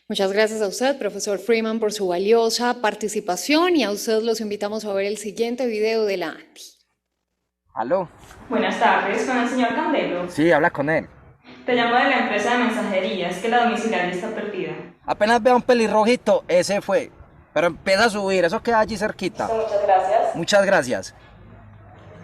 Muchas gracias a usted, profesor Freeman, por su valiosa participación y a usted los invitamos a ver el siguiente video de la ANDI. ¿Aló? Buenas tardes, con el señor Candelo. Sí, habla con él. Te llamo de la empresa de mensajería, es que la domiciliaria está perdida. Apenas vea un pelirrojito, ese fue. Pero empieza a subir, eso queda allí cerquita. Muchas gracias. Muchas gracias.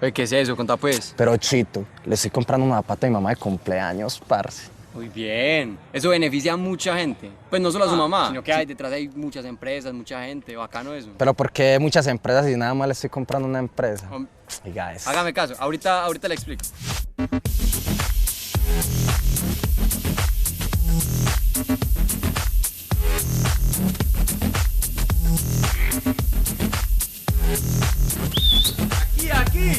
Oye, ¿qué es eso? Contá pues. Pero Chito, le estoy comprando una pata a mi mamá de cumpleaños, parce. Muy bien. Eso beneficia a mucha gente. Pues no solo a su mamá, sino que hay detrás hay muchas empresas, mucha gente. Bacano eso. Pero ¿por qué muchas empresas y nada más le estoy comprando una empresa? Diga eso. Hágame caso, ahorita le explico. Aquí.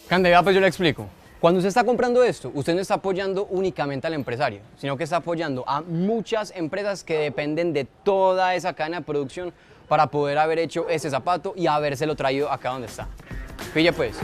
Cande, pues yo le explico. Cuando usted está comprando esto, usted no está apoyando únicamente al empresario, sino que está apoyando a muchas empresas que dependen de toda esa cadena de producción para poder haber hecho ese zapato y habérselo traído acá donde está. Pille pues.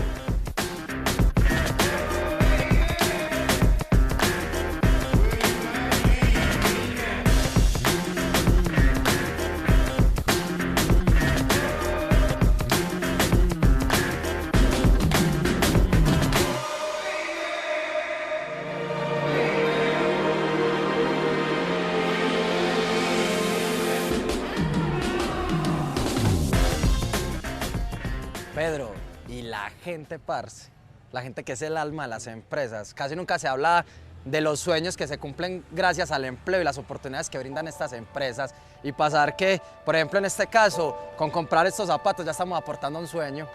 Pedro, y la gente, parce, la gente que es el alma de las empresas, casi nunca se habla de los sueños que se cumplen gracias al empleo y las oportunidades que brindan estas empresas y pasar que, por ejemplo, en este caso, con comprar estos zapatos ya estamos aportando un sueño.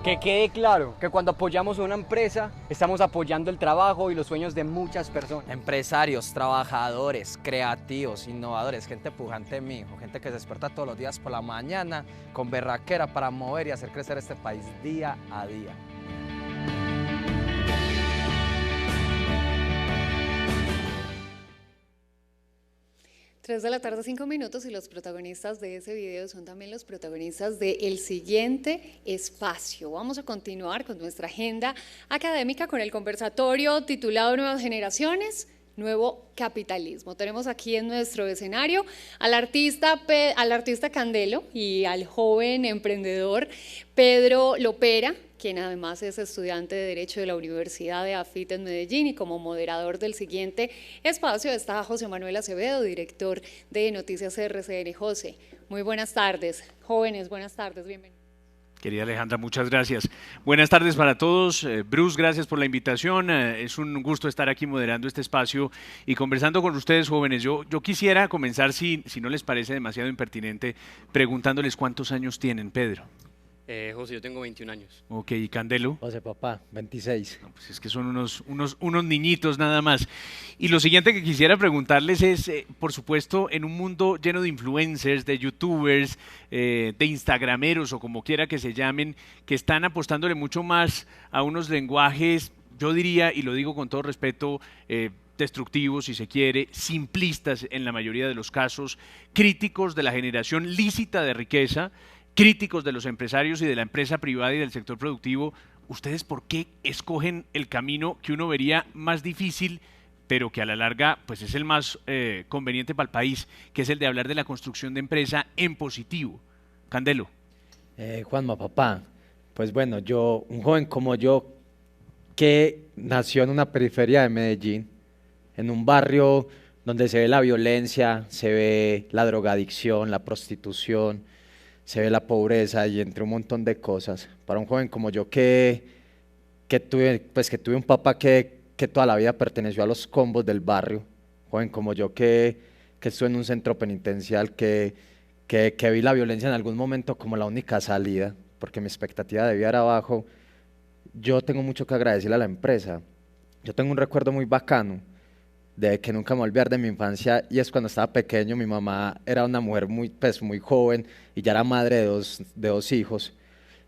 Que quede claro que cuando apoyamos a una empresa, estamos apoyando el trabajo y los sueños de muchas personas. Empresarios, trabajadores, creativos, innovadores, gente pujante, mijo, gente que se despierta todos los días por la mañana con berraquera para mover y hacer crecer este país día a día. Tres de la tarde, 5 minutos, y los protagonistas de ese video son también los protagonistas del siguiente espacio. Vamos a continuar con nuestra agenda académica con el conversatorio titulado Nuevas Generaciones, Nuevo Capitalismo. Tenemos aquí en nuestro escenario al artista Candelo y al joven emprendedor Pedro Lopera, quien además es estudiante de Derecho de la Universidad de AFIT en Medellín, y como moderador del siguiente espacio está José Manuel Acevedo, director de Noticias RCN. José, muy buenas tardes. Jóvenes, buenas tardes, bienvenidos. Querida Alejandra, muchas gracias. Buenas tardes para todos. Bruce, gracias por la invitación. Es un gusto estar aquí moderando este espacio y conversando con ustedes, jóvenes. Yo quisiera comenzar, si no les parece demasiado impertinente, preguntándoles cuántos años tienen, Pedro. José, yo tengo 21 años. Ok, ¿y Candelo? José, papá, 26. No, pues es que son unos niñitos nada más. Y lo siguiente que quisiera preguntarles es, por supuesto, en un mundo lleno de influencers, de youtubers, de instagrameros o como quiera que se llamen, que están apostándole mucho más a unos lenguajes, yo diría, y lo digo con todo respeto, destructivos, si se quiere, simplistas en la mayoría de los casos, críticos de la generación lícita de riqueza, críticos de los empresarios y de la empresa privada y del sector productivo. ¿Ustedes por qué escogen el camino que uno vería más difícil, pero que a la larga pues es el más conveniente para el país, que es el de hablar de la construcción de empresa en positivo? Candelo. Juanma, papá, pues bueno, un joven como yo, que nació en una periferia de Medellín, en un barrio donde se ve la violencia, se ve la drogadicción, la prostitución, se ve la pobreza y entre un montón de cosas. Para un joven como yo que tuve un papá que toda la vida perteneció a los combos del barrio, joven como yo que estuve en un centro penitencial, que vi la violencia en algún momento como la única salida, porque mi expectativa de vida era abajo. Yo tengo mucho que agradecerle a la empresa. Yo tengo un recuerdo muy bacano de que nunca me voy a olvidar de mi infancia, y es cuando estaba pequeño. Mi mamá era una mujer muy joven y ya era madre de dos hijos,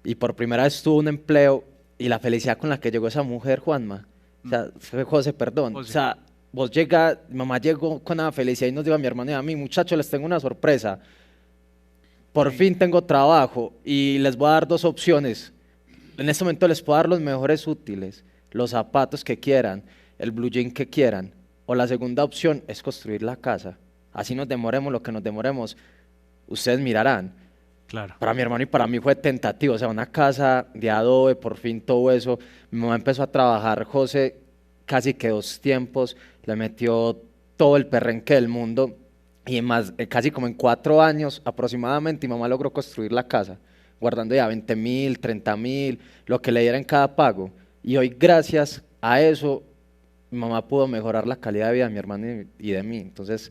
y por primera vez tuvo un empleo, y la felicidad con la que llegó esa mujer, Juanma, o sea, José, perdón, José. o sea, mi mamá llegó con la felicidad y nos dijo a mi hermano y a mí: muchachos, les tengo una sorpresa, por fin tengo trabajo y les voy a dar dos opciones. En este momento les puedo dar los mejores útiles, los zapatos que quieran, el blue jean que quieran. O la segunda opción es construir la casa. Así nos demoremos lo que nos demoremos, ustedes mirarán. Claro. Para mi hermano y para mí fue tentativo, o sea, una casa de adobe, por fin todo eso. Mi mamá empezó a trabajar, José, casi que 2 tiempos, le metió todo el perrenque del mundo y casi como en 4 años aproximadamente mi mamá logró construir la casa, guardando ya 20.000, 30.000, lo que le diera en cada pago. Y hoy, gracias a eso, mi mamá pudo mejorar la calidad de vida de mi hermano y de mí. Entonces,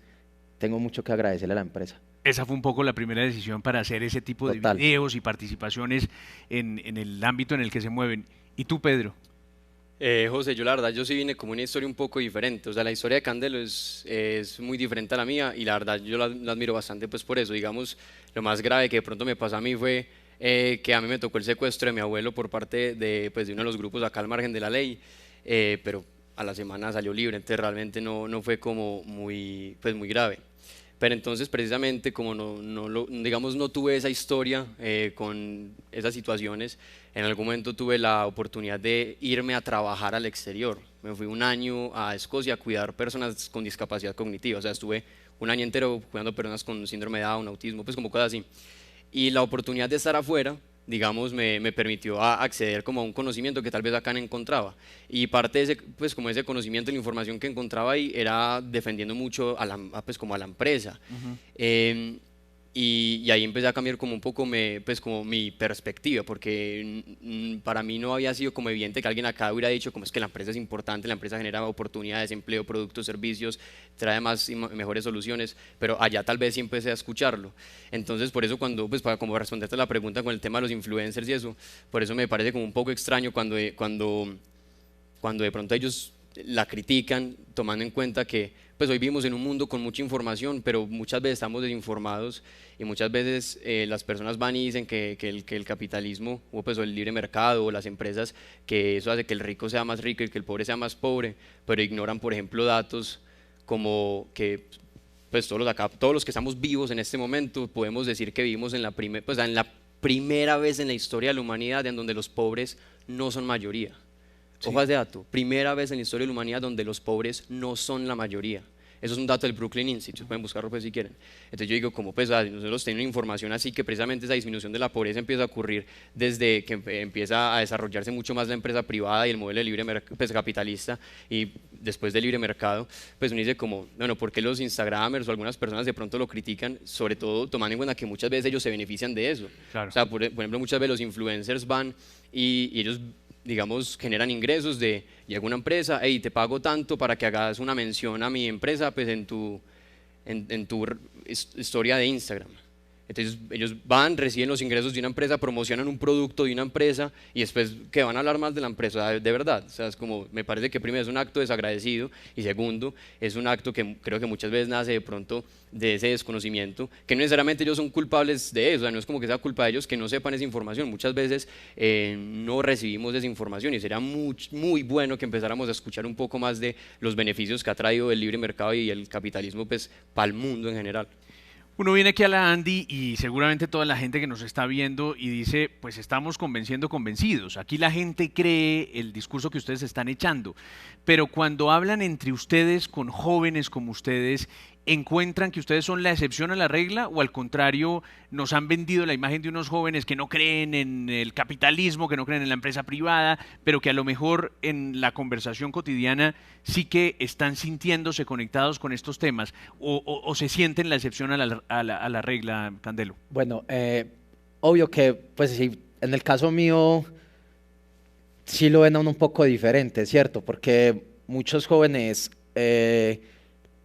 tengo mucho que agradecerle a la empresa. Esa fue un poco la primera decisión para hacer ese tipo de Total. videos y participaciones en el ámbito en el que se mueven. ¿Y tú, Pedro? José, yo la verdad, yo sí vine como una historia un poco diferente, o sea, la historia de Candelo es muy diferente a la mía y la verdad yo la admiro bastante pues por eso, digamos, lo más grave que de pronto me pasó a mí fue que a mí me tocó el secuestro de mi abuelo por parte de, pues, de uno de los grupos acá al margen de la ley, pero a la semana salió libre, entonces realmente no fue como muy, pues, muy grave. Pero entonces precisamente como digamos, no tuve esa historia con esas situaciones, en algún momento tuve la oportunidad de irme a trabajar al exterior. Me fui 1 año a Escocia a cuidar personas con discapacidad cognitiva, o sea, estuve 1 año entero cuidando personas con síndrome de Down, autismo, pues como cosas así. Y la oportunidad de estar afuera, digamos, me permitió acceder como a un conocimiento que tal vez acá no encontraba. Y parte de ese, pues como ese conocimiento, la información que encontraba ahí era defendiendo mucho pues como a la empresa. Y ahí empecé a cambiar como un poco pues como mi perspectiva, porque para mí no había sido como evidente que alguien acá hubiera dicho como es que la empresa es importante, la empresa genera oportunidades, empleo, productos, servicios, trae más y mejores soluciones, pero allá tal vez sí empecé a escucharlo. Entonces por eso cuando, pues para como responderte a la pregunta con el tema de los influencers y eso, por eso me parece como un poco extraño cuando de pronto ellos la critican, tomando en cuenta que pues hoy vivimos en un mundo con mucha información, pero muchas veces estamos desinformados y muchas veces las personas van y dicen que el capitalismo o pues o el libre mercado o las empresas, que eso hace que el rico sea más rico y que el pobre sea más pobre, pero ignoran por ejemplo datos como que pues todos los que estamos vivos en este momento podemos decir que vivimos en la primera vez en la historia de la humanidad en donde los pobres no son mayoría. Sí. Ojo a ese dato, primera vez en la historia de la humanidad donde los pobres no son la mayoría. Eso es un dato del Brooklyn Institute, pueden buscarlo pues si quieren. Entonces yo digo, como pues nosotros tenemos información así que precisamente esa disminución de la pobreza empieza a ocurrir desde que empieza a desarrollarse mucho más la empresa privada y el modelo de libre pues, capitalista y después del libre mercado, pues uno dice como, bueno, ¿por qué los Instagramers o algunas personas de pronto lo critican? Sobre todo tomando en cuenta que muchas veces ellos se benefician de eso. Claro. O sea, por ejemplo, muchas veces los influencers van y ellos digamos, generan ingresos de, llega una empresa, hey, te pago tanto para que hagas una mención a mi empresa pues en tu historia de Instagram. Entonces ellos van, reciben los ingresos de una empresa, promocionan un producto de una empresa y después que van a hablar más de la empresa, de verdad. O sea, es como, me parece que primero es un acto desagradecido y segundo es un acto que creo que muchas veces nace de pronto de ese desconocimiento, que no necesariamente ellos son culpables de eso, o sea, no es como que sea culpa de ellos que no sepan esa información. Muchas veces no recibimos esa información y sería muy bueno que empezáramos a escuchar un poco más de los beneficios que ha traído el libre mercado y el capitalismo pues, para el mundo en general. Uno viene aquí a la Andy y seguramente toda la gente que nos está viendo y dice, pues estamos convencidos. Aquí la gente cree el discurso que ustedes están echando, pero cuando hablan entre ustedes con jóvenes como ustedes, ¿encuentran que ustedes son la excepción a la regla o al contrario nos han vendido la imagen de unos jóvenes que no creen en el capitalismo, que no creen en la empresa privada, pero que a lo mejor en la conversación cotidiana sí que están sintiéndose conectados con estos temas o se sienten la excepción a la regla, Candelo? Bueno, obvio que pues sí, en el caso mío sí lo ven a uno un poco diferente, ¿cierto? Porque muchos jóvenes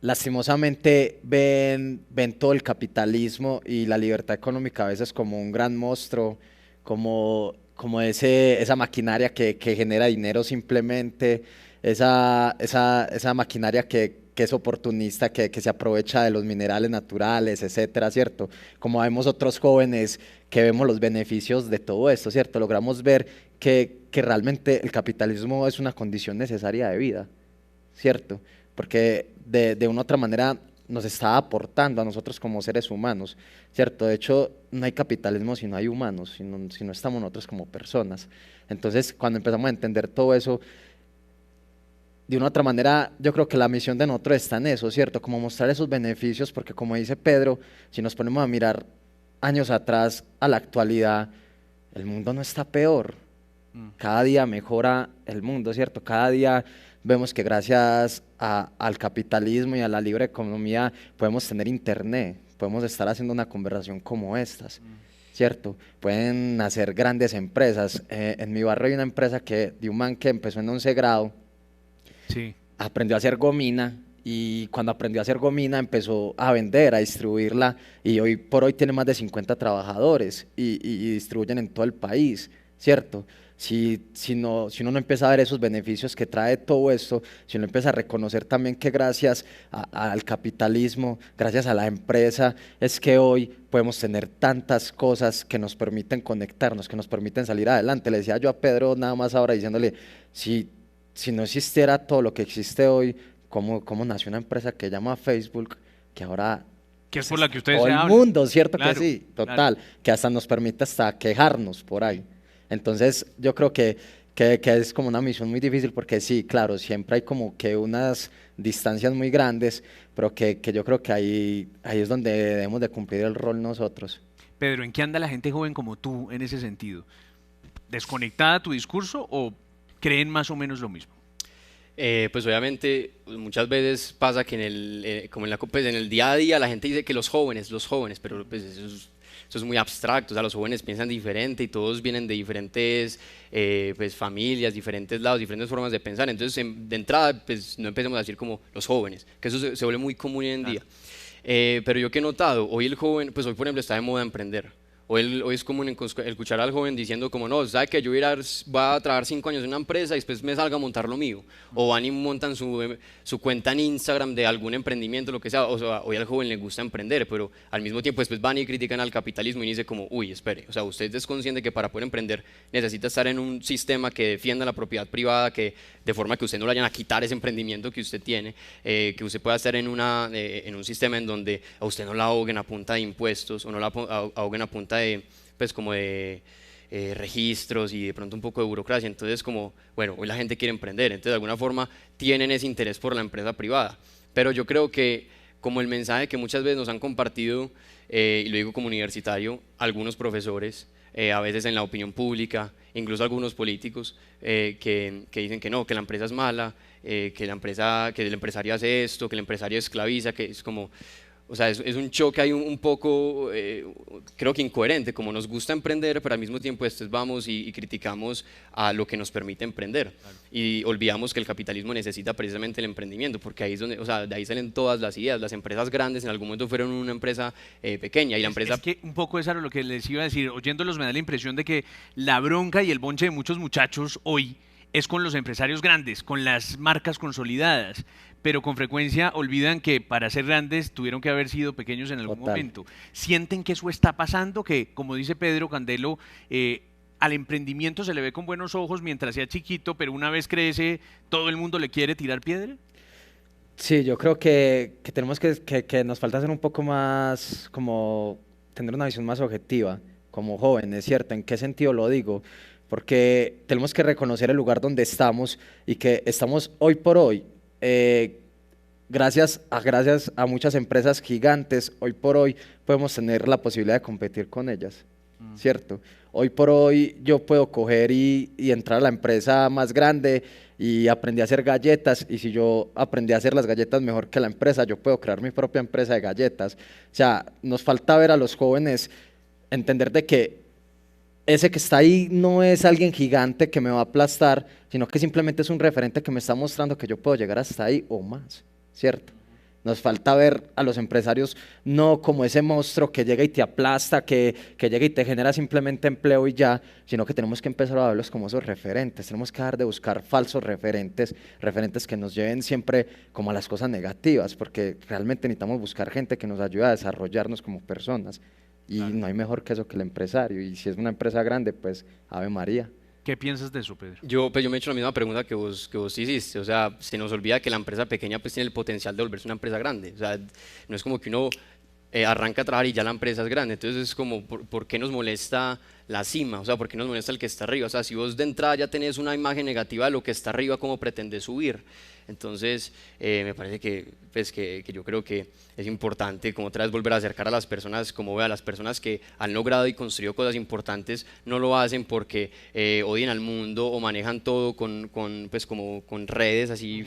lastimosamente ven todo el capitalismo y la libertad económica a veces como un gran monstruo, como esa maquinaria que genera dinero simplemente, esa maquinaria que es oportunista, que se aprovecha de los minerales naturales, etcétera, ¿cierto? Como vemos otros jóvenes que vemos los beneficios de todo esto, ¿cierto? Logramos ver que realmente el capitalismo es una condición necesaria de vida, ¿cierto? Porque de una u otra manera nos está aportando a nosotros como seres humanos, ¿cierto? De hecho, no hay capitalismo si no hay humanos, si no estamos nosotros como personas. Entonces, cuando empezamos a entender todo eso, de una u otra manera, yo creo que la misión de nosotros está en eso, ¿cierto? Como mostrar esos beneficios, porque como dice Pedro, si nos ponemos a mirar años atrás a la actualidad, el mundo no está peor. Cada día mejora el mundo, ¿cierto? Cada día vemos que gracias al capitalismo y a la libre economía podemos tener internet, podemos estar haciendo una conversación como estas, ¿cierto? Pueden nacer grandes empresas. En mi barrio hay una empresa de un man que empezó en 11 grado, Sí. aprendió a hacer gomina y cuando aprendió a hacer gomina empezó a vender, a distribuirla y hoy por hoy tiene más de 50 trabajadores y distribuyen en todo el país, ¿cierto? Si uno no empieza a ver esos beneficios que trae todo esto, si uno empieza a reconocer también que gracias al capitalismo, gracias a la empresa, es que hoy podemos tener tantas cosas que nos permiten conectarnos, que nos permiten salir adelante. Le decía yo a Pedro nada más ahora diciéndole, si no existiera todo lo que existe hoy, ¿cómo nació una empresa que llama Facebook, que ahora Que es por la que ustedes todo se el hablan. mundo, ¿cierto? Claro, Que sí, claro. total, que hasta nos permite hasta quejarnos por ahí. Entonces, yo creo que es como una misión muy difícil porque sí, claro, siempre hay como que unas distancias muy grandes, pero que yo creo que ahí es donde debemos de cumplir el rol nosotros. Pedro, ¿en qué anda la gente joven como tú en ese sentido? ¿Desconectada tu discurso o creen más o menos lo mismo? Pues obviamente muchas veces pasa que como pues en el día a día la gente dice que los jóvenes, pero pues eso es muy abstracto, o sea, los jóvenes piensan diferente y todos vienen de diferentes pues, familias, diferentes lados, diferentes formas de pensar, entonces de entrada pues no empecemos a decir como los jóvenes, que eso se vuelve muy común hoy en día. Pero yo que he notado, hoy el joven, pues hoy por ejemplo está de moda emprender. Hoy es común escuchar al joven diciendo como, no, sabe que yo voy a trabajar 5 años en una empresa y después me salga a montar lo mío. O van y montan su cuenta en Instagram de algún emprendimiento, lo que sea. O sea, hoy al joven le gusta emprender, pero al mismo tiempo después van y critican al capitalismo y dice como, uy, espere, o sea, usted es consciente que para poder emprender necesita estar en un sistema que defienda la propiedad privada, que de forma que usted no le vayan a quitar ese emprendimiento que usted tiene, que usted pueda estar en un sistema en donde a usted no la ahoguen a punta de impuestos o no la ahoguen a punta de, pues como de registros y de pronto un poco de burocracia. Entonces como, bueno, hoy la gente quiere emprender, entonces de alguna forma tienen ese interés por la empresa privada, pero yo creo que como el mensaje que muchas veces nos han compartido, y lo digo como universitario, algunos profesores, a veces en la opinión pública, incluso algunos políticos que dicen que no, que la empresa es mala, que el empresario hace esto, que el empresario esclaviza, que es como, o sea, es un choque ahí un poco, creo que incoherente, como nos gusta emprender, pero al mismo tiempo después vamos y criticamos a lo que nos permite emprender. Claro. Y olvidamos que el capitalismo necesita precisamente el emprendimiento, porque ahí es donde, o sea, de ahí salen todas las ideas. Las empresas grandes en algún momento fueron una empresa pequeña y la empresa... Es que un poco es lo que les iba a decir, oyéndolos me da la impresión de que la bronca y el bonche de muchos muchachos hoy es con los empresarios grandes, con las marcas consolidadas, pero con frecuencia olvidan que para ser grandes tuvieron que haber sido pequeños en algún momento. ¿Sienten que eso está pasando? Que, como dice Pedro Candelo, al emprendimiento se le ve con buenos ojos mientras sea chiquito, pero una vez crece, todo el mundo le quiere tirar piedra. Sí, yo creo que tenemos que nos falta ser un poco más, como tener una visión más objetiva, como jóvenes, ¿cierto? ¿En qué sentido lo digo? Porque tenemos que reconocer el lugar donde estamos y que estamos hoy por hoy, gracias a muchas empresas gigantes, hoy por hoy podemos tener la posibilidad de competir con ellas, ¿cierto? Hoy por hoy yo puedo coger y entrar a la empresa más grande y aprendí a hacer galletas, y si yo aprendí a hacer las galletas mejor que la empresa, yo puedo crear mi propia empresa de galletas. O sea, nos falta ver a los jóvenes entender de que ese que está ahí no es alguien gigante que me va a aplastar, sino que simplemente es un referente que me está mostrando que yo puedo llegar hasta ahí o más, ¿cierto? Nos falta ver a los empresarios no como ese monstruo que llega y te aplasta, que llega y te genera simplemente empleo y ya, sino que tenemos que empezar a verlos como esos referentes. Tenemos que dejar de buscar falsos referentes que nos lleven siempre como a las cosas negativas, porque realmente necesitamos buscar gente que nos ayude a desarrollarnos como personas. Y claro, no hay mejor que eso que el empresario, y si es una empresa grande, pues Ave María. ¿Qué piensas de eso, Pedro? Pues yo me he hecho la misma pregunta que vos hiciste, o sea, se nos olvida que la empresa pequeña pues tiene el potencial de volverse una empresa grande, o sea, no es como que uno arranca a trabajar y ya la empresa es grande, entonces es como, ¿por qué nos molesta la cima? O sea, ¿por qué nos molesta el que está arriba? O sea, si vos de entrada ya tenés una imagen negativa de lo que está arriba, ¿cómo pretendes subir? Entonces, me parece pues, que yo creo que es importante como otra vez volver a acercar a las personas, como vea, las personas que han logrado y construido cosas importantes, no lo hacen porque odian al mundo o manejan todo pues, como con redes así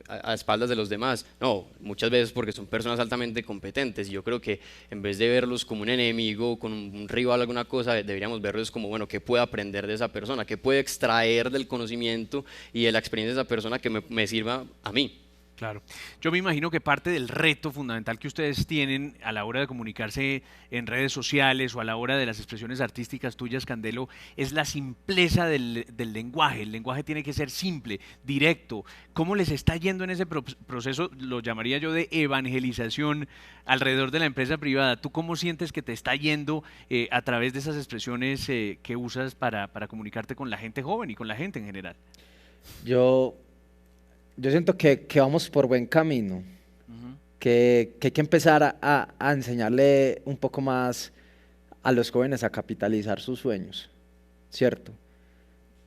a espaldas de los demás. No, muchas veces porque son personas altamente competentes y yo creo que en vez de verlos como un enemigo, con un rival, alguna cosa, deberíamos verlos como, bueno, ¿qué puede aprender de esa persona? ¿Qué puede extraer del conocimiento y de la experiencia de esa persona que me sirva a mí? Claro. Yo me imagino que parte del reto fundamental que ustedes tienen a la hora de comunicarse en redes sociales o a la hora de las expresiones artísticas tuyas, Candelo, es la simpleza del lenguaje. El lenguaje tiene que ser simple, directo. ¿Cómo les está yendo en ese proceso, lo llamaría yo, de evangelización alrededor de la empresa privada? ¿Tú cómo sientes que te está yendo a través de esas expresiones que usas para comunicarte con la gente joven y con la gente en general? Yo siento que vamos por buen camino, que hay que empezar a enseñarle un poco más a los jóvenes a capitalizar sus sueños, ¿cierto?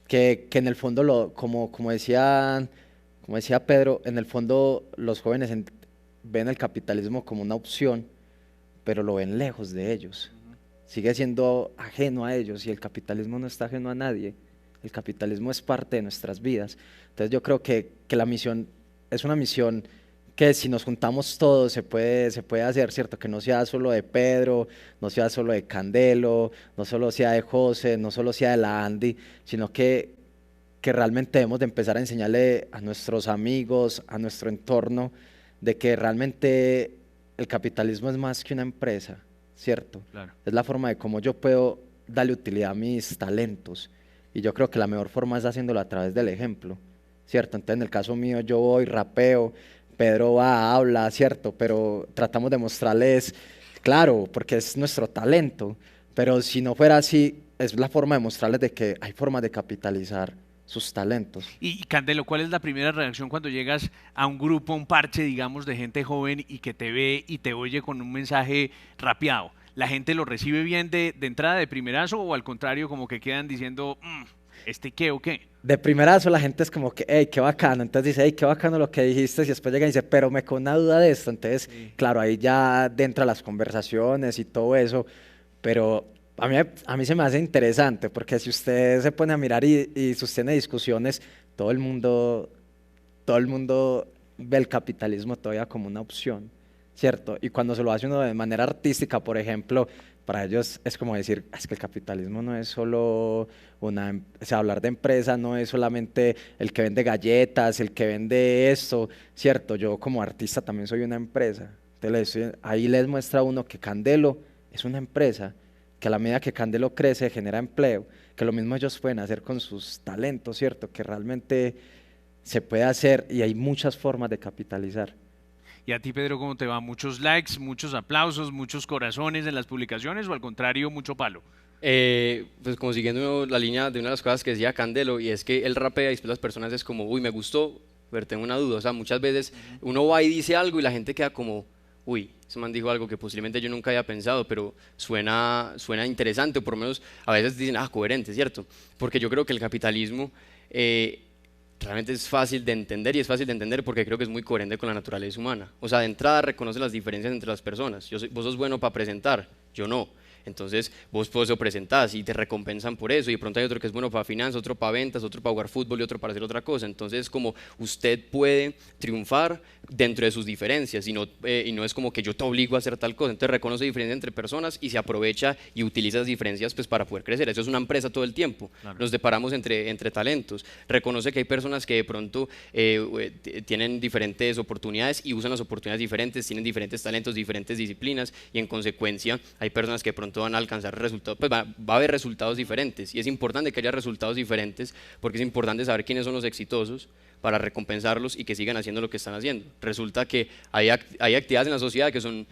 Que en el fondo, como decía Pedro, en el fondo los jóvenes ven el capitalismo como una opción, pero lo ven lejos de ellos. Sigue siendo ajeno a ellos y el capitalismo no está ajeno a nadie. El capitalismo es parte de nuestras vidas. Entonces yo creo que la misión es una misión que si nos juntamos todos se puede hacer, ¿cierto? Que no sea solo de Pedro, no sea solo de Candelo, no solo sea de José, no solo sea de la Andy, sino que realmente debemos de empezar a enseñarle a nuestros amigos, a nuestro entorno, de que realmente el capitalismo es más que una empresa, ¿cierto? Claro. Es la forma de cómo yo puedo darle utilidad a mis talentos. Y yo creo que la mejor forma es haciéndolo a través del ejemplo, ¿cierto? Entonces, en el caso mío, yo voy, rapeo, Pedro va, habla, ¿cierto? Pero tratamos de mostrarles, claro, porque es nuestro talento, pero si no fuera así, es la forma de mostrarles de que hay formas de capitalizar sus talentos. Y Candelo, ¿cuál es la primera reacción cuando llegas a un grupo, un parche, digamos, de gente joven y que te ve y te oye con un mensaje rapeado? ¿La gente lo recibe bien de entrada, de primerazo, o al contrario, como que quedan diciendo, ¿este qué o qué? De primerazo la gente es como que, hey, qué bacano. Entonces dice, hey, qué bacano lo que dijiste. Y después llega y dice, pero me quedó una duda de esto. Entonces, claro, ahí ya dentro de las conversaciones y todo eso. Pero a mí se me hace interesante, porque si usted se pone a mirar y sostiene discusiones, todo el mundo ve el capitalismo todavía como una opción, ¿cierto? Y cuando se lo hace uno de manera artística, por ejemplo, para ellos es como decir, es que el capitalismo no es solo o sea, hablar de empresa no es solamente el que vende galletas, el que vende esto, ¿cierto? Yo como artista también soy una empresa. Entonces ahí les muestra a uno que Candelo es una empresa, que a la medida que Candelo crece genera empleo, que lo mismo ellos pueden hacer con sus talentos, ¿cierto? Que realmente se puede hacer y hay muchas formas de capitalizar. ¿Y a ti, Pedro, cómo te va? ¿Muchos likes, muchos aplausos, muchos corazones en las publicaciones o al contrario, mucho palo? Pues como siguiendo la línea de una de las cosas que decía Candelo, y es que él rapea y después las personas es como, uy, me gustó, pero tengo una duda. O sea, muchas veces uno va y dice algo y la gente queda como, uy, ese man dijo algo que posiblemente yo nunca había pensado, pero suena interesante, o por lo menos a veces dicen, coherente, ¿cierto? Porque yo creo que el capitalismo realmente es fácil de entender, y es fácil de entender porque creo que es muy coherente con la naturaleza humana. O sea, de entrada reconoce las diferencias entre las personas. Vos sos bueno para presentar, yo no. Entonces vos por eso presentás y te recompensan por eso, y de pronto hay otro que es bueno para finanzas, otro para ventas, otro para jugar fútbol y otro para hacer otra cosa. Entonces como usted puede triunfar dentro de sus diferencias y no es como que yo te obligo a hacer tal cosa. Entonces reconoce diferencias entre personas y se aprovecha y utiliza esas diferencias pues para poder crecer. Eso es una empresa todo el tiempo. Claro. Nos deparamos entre talentos. Reconoce que hay personas que de pronto tienen diferentes oportunidades y usan las oportunidades diferentes, tienen diferentes talentos, diferentes disciplinas, y en consecuencia hay personas que de pronto van a alcanzar resultados, pues va a haber resultados diferentes, y es importante que haya resultados diferentes porque es importante saber quiénes son los exitosos para recompensarlos y que sigan haciendo lo que están haciendo. Resulta que hay actividades en la sociedad que son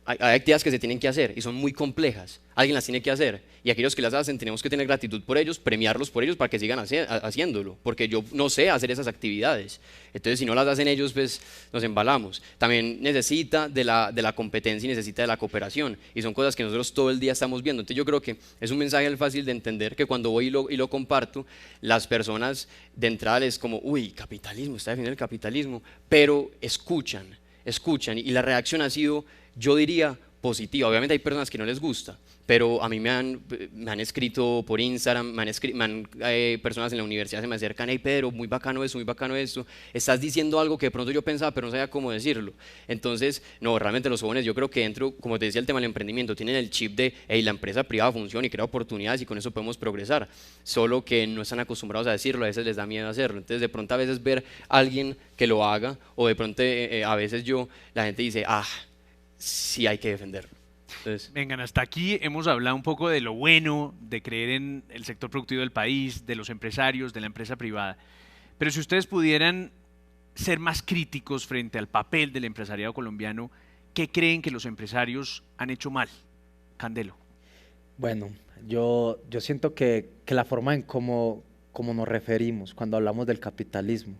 hay actividades que se tienen que hacer y son muy complejas. Alguien las tiene que hacer. Y aquellos que las hacen tenemos que tener gratitud por ellos, premiarlos por ellos para que sigan haciéndolo. Porque yo no sé hacer esas actividades. Entonces, si no las hacen ellos, pues nos embalamos. También necesita de la competencia y necesita de la cooperación. Y son cosas que nosotros todo el día estamos viendo. Entonces, yo creo que es un mensaje fácil de entender que cuando voy y lo comparto, las personas de entrada les como, uy, capitalismo, está definiendo el capitalismo. Pero escuchan. Y la reacción ha sido, yo diría, positiva. Obviamente hay personas que no les gusta, pero a mí me han escrito por Instagram, personas en la universidad se me acercan, hey Pedro, muy bacano esto, estás diciendo algo que de pronto yo pensaba, pero no sabía cómo decirlo. Entonces, no, realmente los jóvenes, yo creo que dentro, como te decía, el tema del emprendimiento, tienen el chip de, hey, la empresa privada funciona y crea oportunidades y con eso podemos progresar, solo que no están acostumbrados a decirlo, a veces les da miedo hacerlo. Entonces, de pronto a veces ver a alguien que lo haga, o de pronto a veces la gente dice, sí hay que defenderlo. Entonces, Vengan, hasta aquí hemos hablado un poco de lo bueno de creer en el sector productivo del país, de los empresarios, de la empresa privada. Pero si ustedes pudieran ser más críticos frente al papel del empresariado colombiano, ¿qué creen que los empresarios han hecho mal? Candelo. Bueno, yo siento que la forma en cómo nos referimos cuando hablamos del capitalismo,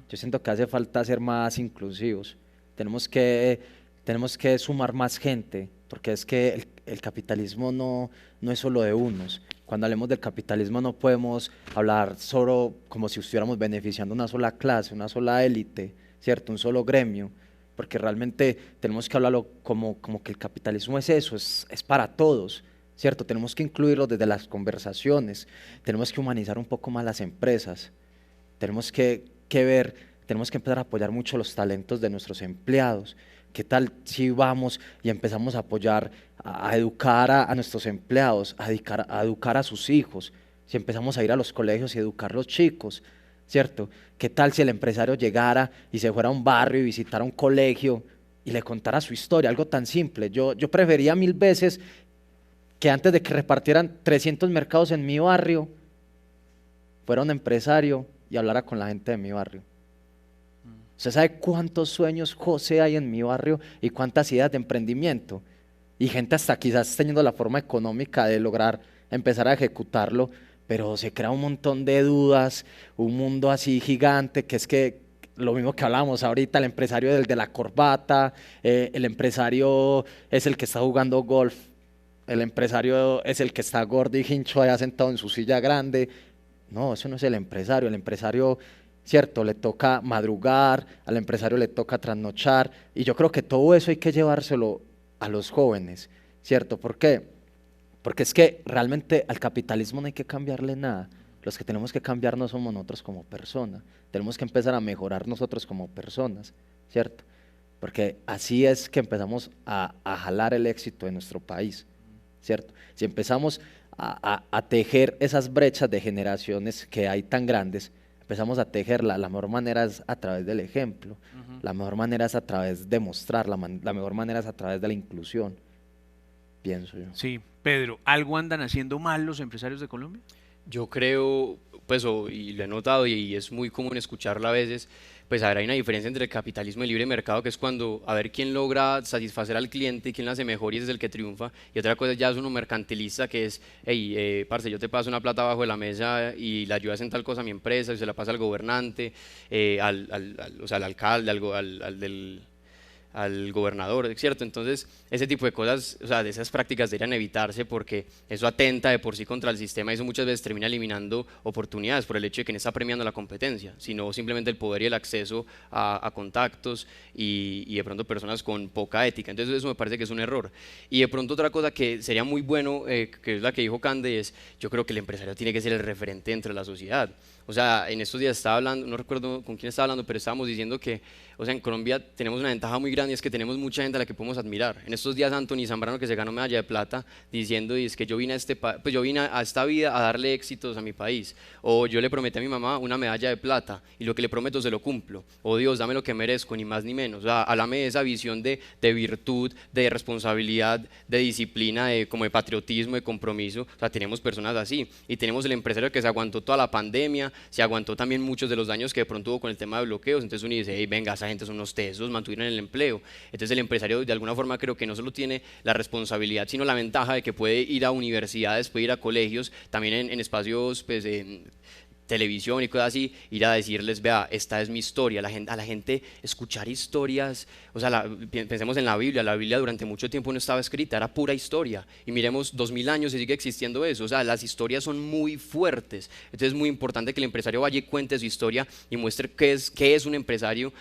yo siento que hace falta ser más inclusivos. Tenemos que sumar más gente, porque es que el capitalismo no es solo de unos. Cuando hablemos del capitalismo no podemos hablar solo como si estuviéramos beneficiando una sola clase, una sola élite, ¿cierto? Un solo gremio, porque realmente tenemos que hablarlo como que el capitalismo es eso, es para todos, ¿cierto? Tenemos que incluirlo desde las conversaciones, tenemos que humanizar un poco más las empresas, tenemos que empezar a apoyar mucho los talentos de nuestros empleados. ¿Qué tal si vamos y empezamos a apoyar, a educar a nuestros empleados, a educar a sus hijos? Si empezamos a ir a los colegios y educar a los chicos, ¿cierto? ¿Qué tal si el empresario llegara y se fuera a un barrio y visitara un colegio y le contara su historia? Algo tan simple. Yo prefería 1000 veces que antes de que repartieran 300 mercados en mi barrio, fuera un empresario y hablara con la gente de mi barrio. ¿Usted sabe cuántos sueños, José, hay en mi barrio y cuántas ideas de emprendimiento? Y gente hasta quizás teniendo la forma económica de lograr empezar a ejecutarlo, pero se crea un montón de dudas, un mundo así gigante, que es que lo mismo que hablábamos ahorita, el empresario del de la corbata, el empresario es el que está jugando golf, el empresario es el que está gordo y hincho allá sentado en su silla grande. No, eso no es el empresario, ¿cierto? Le toca madrugar, al empresario le toca trasnochar, y yo creo que todo eso hay que llevárselo a los jóvenes, ¿cierto? ¿Por qué? Porque es que realmente al capitalismo no hay que cambiarle nada. Los que tenemos que cambiar no somos nosotros como personas, tenemos que empezar a mejorar nosotros como personas, ¿cierto? Porque así es que empezamos a jalar el éxito de nuestro país, ¿cierto? Si empezamos a tejer esas brechas de generaciones que hay tan grandes, empezamos a tejerla, la mejor manera es a través del ejemplo, la mejor manera es a través de mostrar, la mejor manera es a través de la inclusión, pienso yo. Sí, Pedro, ¿algo andan haciendo mal los empresarios de Colombia? yo creo, pues, y lo he notado y es muy común escucharlo a veces, pues, a ver, hay una diferencia entre el capitalismo y el libre mercado, que es cuando, a ver quién logra satisfacer al cliente y quién lo hace mejor y ese es el que triunfa, y otra cosa ya es uno mercantilista que es, hey, parce, yo te paso una plata abajo de la mesa y la ayudas en tal cosa a mi empresa y se la pasa al gobernante, o sea, al alcalde, al gobernador, ¿cierto? Entonces, ese tipo de cosas, o sea, de esas prácticas deberían evitarse porque eso atenta de por sí contra el sistema y eso muchas veces termina eliminando oportunidades por el hecho de que no está premiando la competencia, sino simplemente el poder y el acceso a contactos y de pronto personas con poca ética. Entonces, eso me parece que es un error. Y de pronto otra cosa que sería muy bueno, que es la que dijo Cande, es yo creo que el empresario tiene que ser el referente entre la sociedad. O sea, en estos días estaba hablando, no recuerdo con quién estaba hablando, pero estábamos diciendo que, o sea, en Colombia tenemos una ventaja muy grande y es que tenemos mucha gente a la que podemos admirar. En estos días Anthony Zambrano, que se ganó medalla de plata, diciendo, y es que yo vine a esta vida a darle éxitos a mi país, o yo le prometí a mi mamá una medalla de plata y lo que le prometo se lo cumplo, o Dios, dame lo que merezco, ni más ni menos. O sea, háblame de esa visión de virtud, de responsabilidad, de disciplina, como de patriotismo, de compromiso. O sea, tenemos personas así y tenemos el empresario que se aguantó toda la pandemia, se aguantó también muchos de los daños que de pronto hubo con el tema de bloqueos, entonces uno dice, hey, venga, esa gente son unos tesos, mantuvieron el empleo. Entonces el empresario de alguna forma creo que no solo tiene la responsabilidad, sino la ventaja de que puede ir a universidades, puede ir a colegios, también en espacios pues, televisión y cosas así, ir a decirles, vea, esta es mi historia, a la gente escuchar historias, o sea, pensemos en la Biblia durante mucho tiempo no estaba escrita, era pura historia, y miremos 2000 años y sigue existiendo eso, o sea, las historias son muy fuertes, entonces es muy importante que el empresario vaya y cuente su historia y muestre qué es un empresario,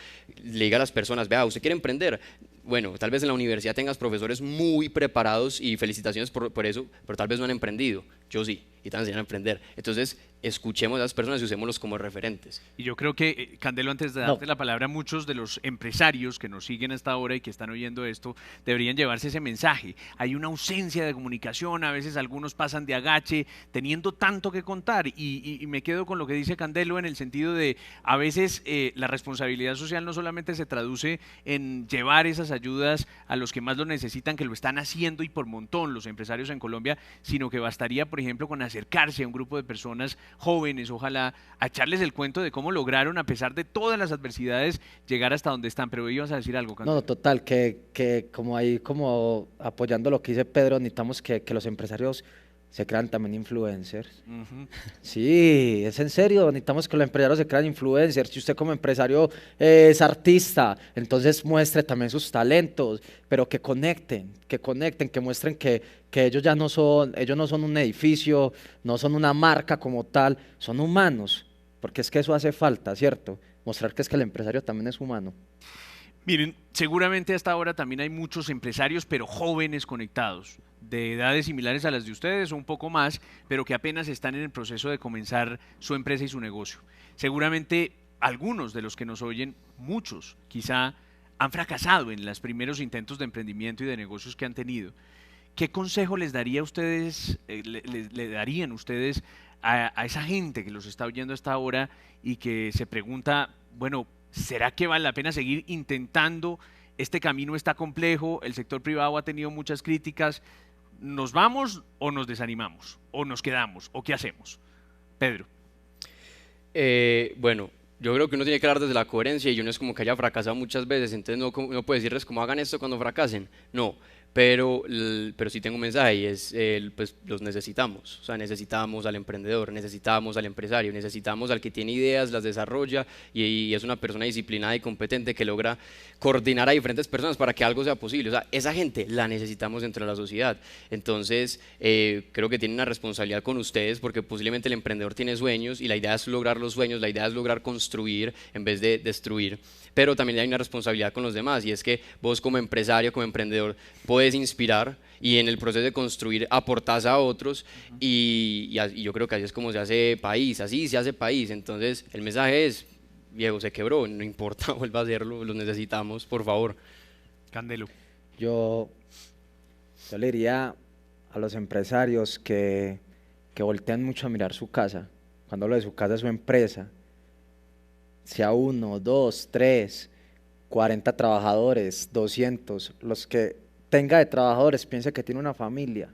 le diga a las personas, vea, ¿usted quiere emprender? Bueno, tal vez en la universidad tengas profesores muy preparados y felicitaciones por eso, pero tal vez no han emprendido, yo sí, y te van a enseñar a emprender, entonces escuchemos a las personas y usémoslos como referentes. Y yo creo que, Candelo, antes de darte la palabra, muchos de los empresarios que nos siguen hasta ahora y que están oyendo esto, deberían llevarse ese mensaje. Hay una ausencia de comunicación, a veces algunos pasan de agache, teniendo tanto que contar. Y me quedo con lo que dice Candelo en el sentido de, a veces la responsabilidad social no solamente se traduce en llevar esas ayudas a los que más lo necesitan, que lo están haciendo y por montón los empresarios en Colombia, sino que bastaría, por ejemplo, con acercarse a un grupo de personas jóvenes, ojalá, a echarles el cuento de cómo lograron, a pesar de todas las adversidades, llegar hasta donde están. Pero ibas a decir algo, Candelo. No, total, que como ahí, como apoyando lo que dice Pedro, necesitamos que los empresarios se crean también influencers. Sí, es en serio, necesitamos que los empresarios se crean influencers. Si usted como empresario es artista, entonces muestre también sus talentos, pero que conecten, que muestren que ellos no son un edificio, no son una marca como tal, son humanos, porque es que eso hace falta, ¿cierto? Mostrar que es que el empresario también es humano. Miren, seguramente hasta ahora también hay muchos empresarios, pero jóvenes conectados, de edades similares a las de ustedes o un poco más, pero que apenas están en el proceso de comenzar su empresa y su negocio. Seguramente algunos de los que nos oyen, muchos quizá, han fracasado en los primeros intentos de emprendimiento y de negocios que han tenido. ¿Qué consejo les daría a ustedes, le darían ustedes a esa gente que los está oyendo hasta ahora y que se pregunta, bueno, ¿será que vale la pena seguir intentando? Este camino está complejo, el sector privado ha tenido muchas críticas. ¿Nos vamos o nos desanimamos? ¿O nos quedamos? ¿O qué hacemos? Pedro. Bueno, yo creo que uno tiene que hablar desde la coherencia y uno es como que haya fracasado muchas veces, entonces no puede decirles cómo hagan esto cuando fracasen. No, pero sí tengo un mensaje y es, pues los necesitamos, o sea, necesitamos al emprendedor, necesitamos al empresario, necesitamos al que tiene ideas, las desarrolla y es una persona disciplinada y competente que logra coordinar a diferentes personas para que algo sea posible, o sea, esa gente la necesitamos dentro de la sociedad, entonces creo que tienen una responsabilidad con ustedes porque posiblemente el emprendedor tiene sueños y la idea es lograr los sueños, la idea es lograr construir en vez de destruir, pero también hay una responsabilidad con los demás y es que vos como empresario, como emprendedor, puedes inspirar y en el proceso de construir aportás a otros y yo creo que así es como se hace país, así se hace país, entonces el mensaje es, viejo, se quebró, no importa, vuelva a hacerlo, los necesitamos, por favor. Candelo. Yo le diría a los empresarios que voltean mucho a mirar su casa, cuando hablo de su casa, su empresa, sea 1, 2, 3, 40 trabajadores, 200, los que tenga de trabajadores, piense que tiene una familia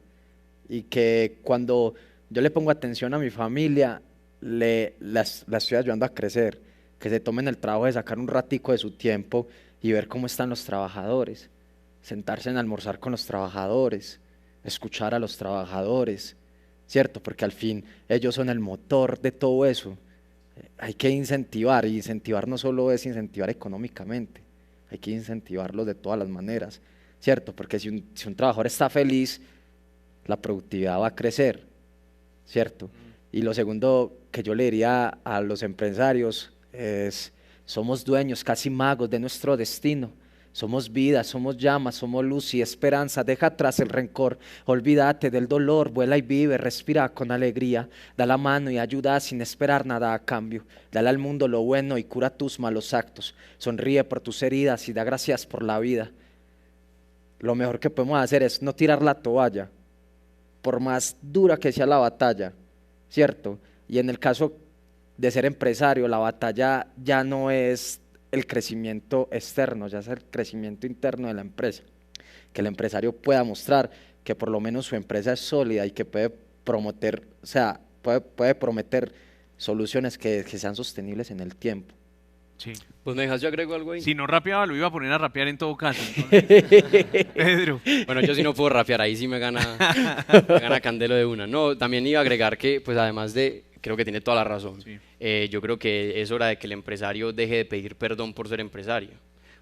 y que cuando yo le pongo atención a mi familia, la estoy ayudando a crecer, que se tomen el trabajo de sacar un ratico de su tiempo y ver cómo están los trabajadores, sentarse en almorzar con los trabajadores, escuchar a los trabajadores, ¿cierto? Porque al fin ellos son el motor de todo eso. Hay que incentivar, y incentivar no solo es incentivar económicamente, hay que incentivarlos de todas las maneras, ¿cierto? Porque si un trabajador está feliz, la productividad va a crecer, ¿cierto? Y lo segundo que yo le diría a los empresarios es, somos dueños, casi magos de nuestro destino, somos vida, somos llamas, somos luz y esperanza, deja atrás el rencor, olvídate del dolor, vuela y vive, respira con alegría, da la mano y ayuda sin esperar nada a cambio, dale al mundo lo bueno y cura tus malos actos, sonríe por tus heridas y da gracias por la vida. Lo mejor que podemos hacer es no tirar la toalla, por más dura que sea la batalla, ¿cierto? Y en el caso de ser empresario, la batalla ya no es el crecimiento externo, ya es el crecimiento interno de la empresa, que el empresario pueda mostrar que por lo menos su empresa es sólida y que puede prometer, o sea, puede prometer soluciones que sean sostenibles en el tiempo. Sí. Pues me dejas, yo agrego algo ahí. Si no rapeaba, lo iba a poner a rapear en todo caso. Entonces, Pedro. Bueno, yo sí no puedo rapear, ahí sí me gana Candelo de una. No, también iba a agregar que, pues además de, creo que tiene toda la razón, Sí. yo creo que es hora de que el empresario deje de pedir perdón por ser empresario.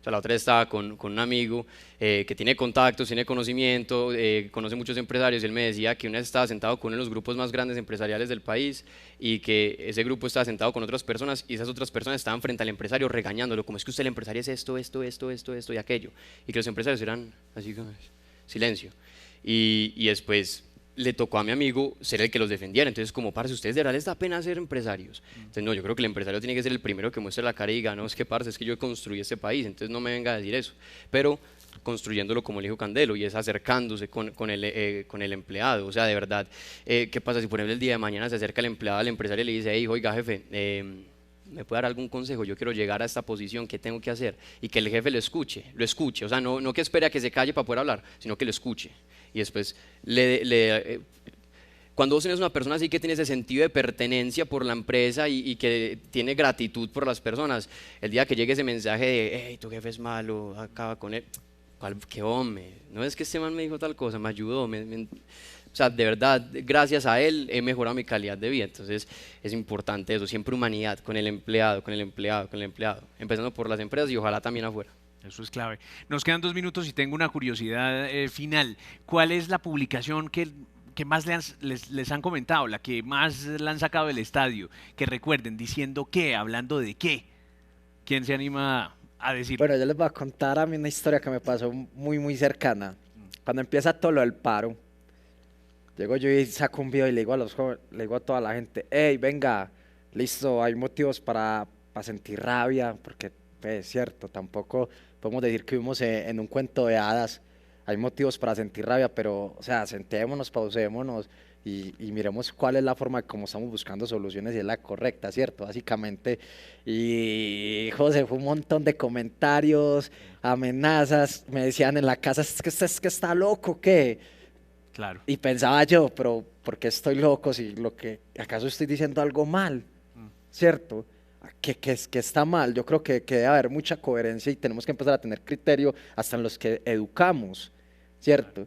O sea, la otra vez estaba con un amigo que tiene contactos, tiene conocimiento, conoce muchos empresarios, y él me decía que una vez estaba sentado con uno de los grupos más grandes empresariales del país y que ese grupo estaba sentado con otras personas y esas otras personas estaban frente al empresario regañándolo, como es que usted el empresario es esto y aquello, y que los empresarios eran así como silencio. Y después le tocó a mi amigo ser el que los defendiera. Entonces, como, parce, ¿ustedes de verdad les da pena ser empresarios? Entonces, no, yo creo que el empresario tiene que ser el primero que muestre la cara y diga, no, es que, parce, es que yo construí este país, entonces no me venga a decir eso. Pero construyéndolo como le dijo Candelo, y es acercándose con el empleado. O sea, de verdad, ¿qué pasa si por ejemplo el día de mañana se acerca el empleado al empresario y le dice, hey, oiga, jefe, ¿me puede dar algún consejo? Yo quiero llegar a esta posición, ¿qué tengo que hacer? Y que el jefe lo escuche, o sea, no que espere a que se calle para poder hablar, sino que lo escuche. Y después, cuando vos tenés una persona así que tiene ese sentido de pertenencia por la empresa y que tiene gratitud por las personas, el día que llegue ese mensaje de, hey, tu jefe es malo, acaba con él, ¿qué hombre? No es que este man me dijo tal cosa, me ayudó, o sea, de verdad, gracias a él he mejorado mi calidad de vida. Entonces es importante eso, siempre humanidad con el empleado, empezando por las empresas y ojalá también afuera. Eso es clave. Nos quedan 2 minutos y tengo una curiosidad final. ¿Cuál es la publicación que más les han comentado, la que más la han sacado del estadio? Que recuerden, diciendo qué, hablando de qué. ¿Quién se anima a decir? Bueno, yo les voy a contar a mí una historia que me pasó muy, muy cercana. Cuando empieza todo lo del paro, llego yo y saco un video y le digo a los jóvenes, le digo a toda la gente, hey, venga, listo, hay motivos para sentir rabia, porque es cierto, tampoco podemos decir que vivimos en un cuento de hadas, hay motivos para sentir rabia, pero, o sea, sentémonos, pausémonos y miremos cuál es la forma de cómo estamos buscando soluciones y es la correcta, ¿cierto? Básicamente, y José, fue un montón de comentarios, amenazas, me decían en la casa, es que está loco, ¿qué? Claro. Y pensaba yo, pero ¿por qué estoy loco si acaso estoy diciendo algo mal? ¿Cierto? Que está mal. Yo creo que debe haber mucha coherencia y tenemos que empezar a tener criterio hasta en los que educamos, ¿cierto?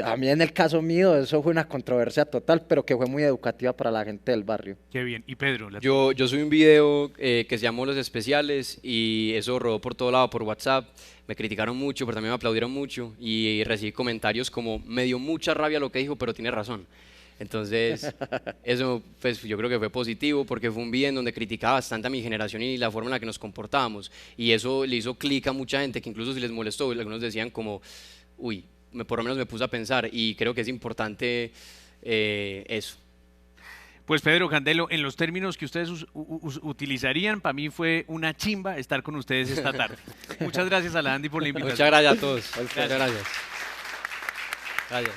A mí en el caso mío eso fue una controversia total, pero que fue muy educativa para la gente del barrio. Qué bien. ¿Y Pedro? Yo subí un video que se llamó Los Especiales y eso rodó por todo lado, por WhatsApp. Me criticaron mucho, pero también me aplaudieron mucho y recibí comentarios como, me dio mucha rabia lo que dijo, pero tiene razón. Entonces, eso pues, yo creo que fue positivo porque fue un video en donde criticaba bastante a mi generación y la forma en la que nos comportábamos. Y eso le hizo clic a mucha gente que incluso si les molestó, algunos decían como, uy, por lo menos me puse a pensar y creo que es importante eso. Pues Pedro, Candelo, en los términos que ustedes utilizarían, para mí fue una chimba estar con ustedes esta tarde. Muchas gracias a la Andy por la invitación. Muchas gracias a todos. Muchas gracias. Gracias.